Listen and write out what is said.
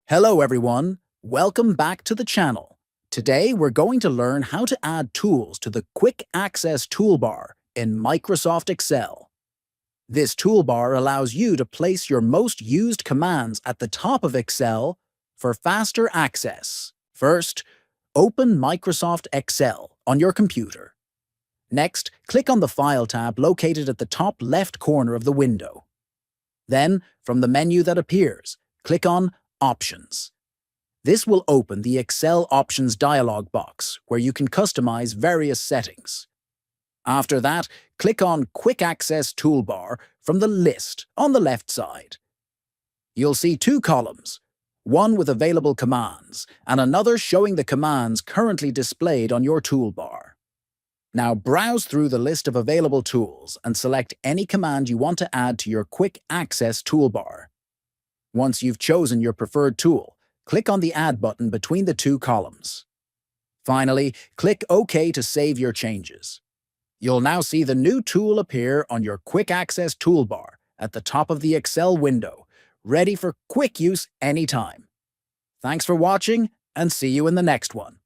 Hello everyone, welcome back to the channel. Today we're going to learn how to add tools to the Quick Access Toolbar in Microsoft Excel. This toolbar allows you to place your most used commands at the top of Excel for faster access. First, open Microsoft Excel on your computer. Next, click on the File tab located at the top left corner of the window. Then, from the menu that appears, click on Options. This will open the Excel Options dialog box where you can customize various settings. After that, click on Quick Access Toolbar from the list on the left side. You'll see two columns, one with available commands and another showing the commands currently displayed on your toolbar. Now browse through the list of available tools and select any command you want to add to your Quick Access Toolbar. Once you've chosen your preferred tool, click on the Add button between the two columns. Finally, click OK to save your changes. You'll now see the new tool appear on your Quick Access Toolbar at the top of the Excel window, ready for quick use anytime. Thanks for watching, and see you in the next one.